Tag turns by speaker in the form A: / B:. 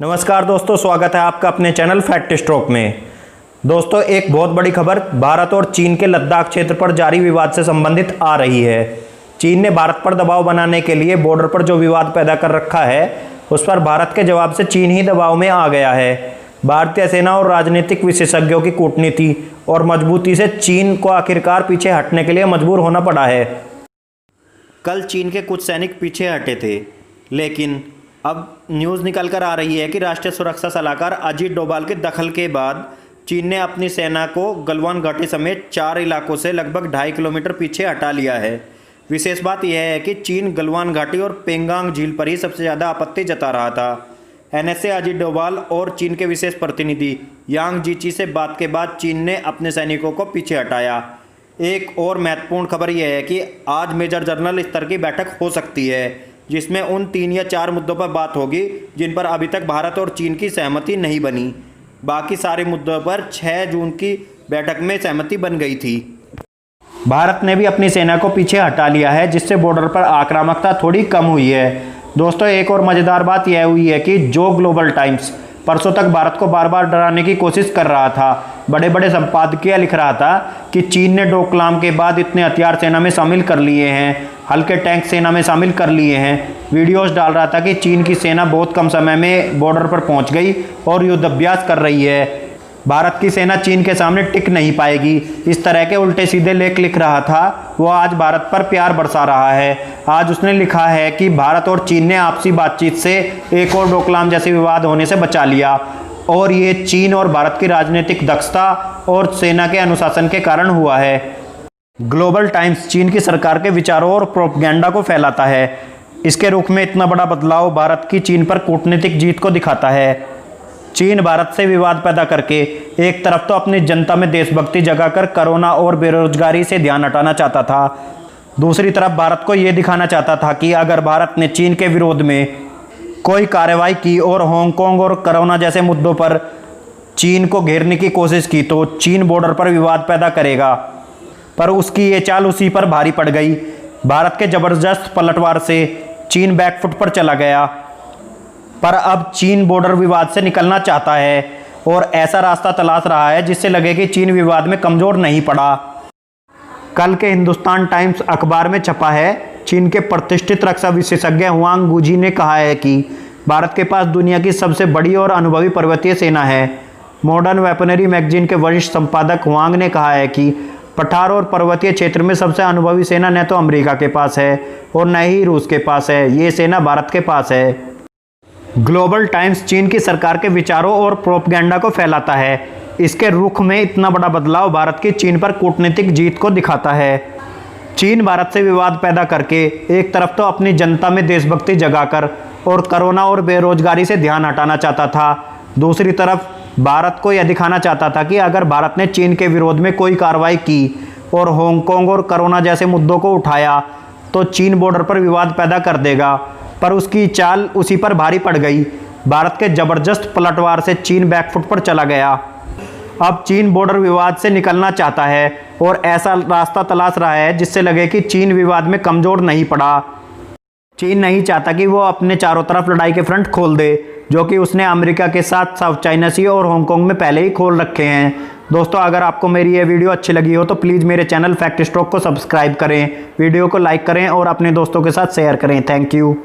A: नमस्कार दोस्तों, स्वागत है आपका अपने चैनल फैक्ट स्ट्रोक में। दोस्तों, एक बहुत बड़ी खबर भारत और चीन के लद्दाख क्षेत्र पर जारी विवाद से संबंधित आ रही है। चीन ने भारत पर दबाव बनाने के लिए बॉर्डर पर जो विवाद पैदा कर रखा है, उस पर भारत के जवाब से चीन ही दबाव में आ गया है। भारतीय सेना और राजनीतिक विशेषज्ञों की कूटनीति और मजबूती से चीन को आखिरकार पीछे हटने के लिए मजबूर होना पड़ा है। कल चीन के कुछ सैनिक पीछे हटे थे, लेकिन अब न्यूज़ निकल कर आ रही है कि राष्ट्रीय सुरक्षा सलाहकार अजीत डोभाल के दखल के बाद चीन ने अपनी सेना को गलवान घाटी समेत 4 इलाकों से लगभग 2.5 किलोमीटर पीछे हटा लिया है। विशेष बात यह है कि चीन गलवान घाटी और पेंगांग झील पर ही सबसे ज़्यादा आपत्ति जता रहा था। एनएसए अजीत डोभाल और चीन के विशेष प्रतिनिधि यांग जीची से बात के बाद चीन ने अपने सैनिकों को पीछे हटाया। एक और महत्वपूर्ण खबर यह है कि आज मेजर जनरल स्तर की बैठक हो सकती है, जिसमें उन 3 या 4 मुद्दों पर बात होगी जिन पर अभी तक भारत और चीन की सहमति नहीं बनी। बाकी सारे मुद्दों पर 6 जून की बैठक में सहमति बन गई थी। भारत ने भी अपनी सेना को पीछे हटा लिया है, जिससे बॉर्डर पर आक्रामकता थोड़ी कम हुई है। दोस्तों, एक और मज़ेदार बात यह हुई है कि जो ग्लोबल टाइम्स परसों तक भारत को बार बार डराने की कोशिश कर रहा था, बड़े बड़े संपादकीय लिख रहा था कि चीन ने डोकलाम के बाद इतने हथियार सेना में शामिल कर लिए हैं, हल्के टैंक सेना में शामिल कर लिए हैं, वीडियोस डाल रहा था कि चीन की सेना बहुत कम समय में बॉर्डर पर पहुंच गई और युद्धाभ्यास कर रही है, भारत की सेना चीन के सामने टिक नहीं पाएगी। इस तरह के उल्टे सीधे लेख लिख रहा था। वो आज भारत पर प्यार बरसा रहा है। आज उसने लिखा है कि भारत और चीन ने आपसी बातचीत से एक और डोकलाम जैसे विवाद होने से बचा लिया, और ये चीन और भारत की राजनीतिक दक्षता और सेना के अनुशासन के कारण हुआ है। ग्लोबल टाइम्स चीन की सरकार के विचारों और प्रोपगेंडा को फैलाता है। इसके रुख में इतना बड़ा बदलाव भारत की चीन पर कूटनीतिक जीत को दिखाता है। चीन भारत से विवाद पैदा करके एक तरफ तो अपनी जनता में देशभक्ति जगाकर कोरोना और बेरोजगारी से ध्यान हटाना चाहता था, दूसरी तरफ भारत को यह दिखाना चाहता था कि अगर भारत ने चीन के विरोध में कोई कार्रवाई की और हांगकांग और कोरोना जैसे मुद्दों पर चीन को घेरने की कोशिश की तो चीन बॉर्डर पर विवाद पैदा करेगा। पर उसकी ये चाल उसी पर भारी पड़ गई। भारत के जबरदस्त पलटवार से चीन बैकफुट पर चला गया। पर अब चीन बॉर्डर विवाद से निकलना चाहता है और ऐसा रास्ता तलाश रहा है जिससे लगे कि चीन विवाद में कमज़ोर नहीं पड़ा। कल के हिंदुस्तान टाइम्स अखबार में छपा है, चीन के प्रतिष्ठित रक्षा विशेषज्ञ हुआंग गुजी ने कहा है कि भारत के पास दुनिया की सबसे बड़ी और अनुभवी पर्वतीय सेना है। मॉडर्न वेपनरी मैगजीन के वरिष्ठ संपादक हुआंग ने कहा है कि पठार और पर्वतीय क्षेत्र में सबसे अनुभवी सेना न तो अमेरिका के पास है और न ही रूस के पास है, ये सेना भारत के पास है। ग्लोबल टाइम्स चीन की सरकार के विचारों और प्रोपगेंडा को फैलाता है। इसके रुख में इतना बड़ा बदलाव भारत की चीन पर कूटनीतिक जीत को दिखाता है। चीन भारत से विवाद पैदा करके एक तरफ तो अपनी जनता में देशभक्ति जगाकर और कोरोना और बेरोजगारी से ध्यान हटाना चाहता था, दूसरी तरफ भारत को यह दिखाना चाहता था कि अगर भारत ने चीन के विरोध में कोई कार्रवाई की और हांगकांग और कोरोना जैसे मुद्दों को उठाया तो चीन बॉर्डर पर विवाद पैदा कर देगा। पर उसकी चाल उसी पर भारी पड़ गई। भारत के जबरदस्त पलटवार से चीन बैकफुट पर चला गया। अब चीन बॉर्डर विवाद से निकलना चाहता है और ऐसा रास्ता तलाश रहा है जिससे लगे कि चीन विवाद में कमज़ोर नहीं पड़ा। चीन नहीं चाहता कि वो अपने चारों तरफ लड़ाई के फ्रंट खोल दे, जो कि उसने अमेरिका के साथ साउथ चाइना सी और हांगकांग में पहले ही खोल रखे हैं। दोस्तों, अगर आपको मेरी ये वीडियो अच्छी लगी हो तो प्लीज़ मेरे चैनल फैक्ट स्ट्रोक को सब्सक्राइब करें, वीडियो को लाइक करें और अपने दोस्तों के साथ शेयर करें। Thank you.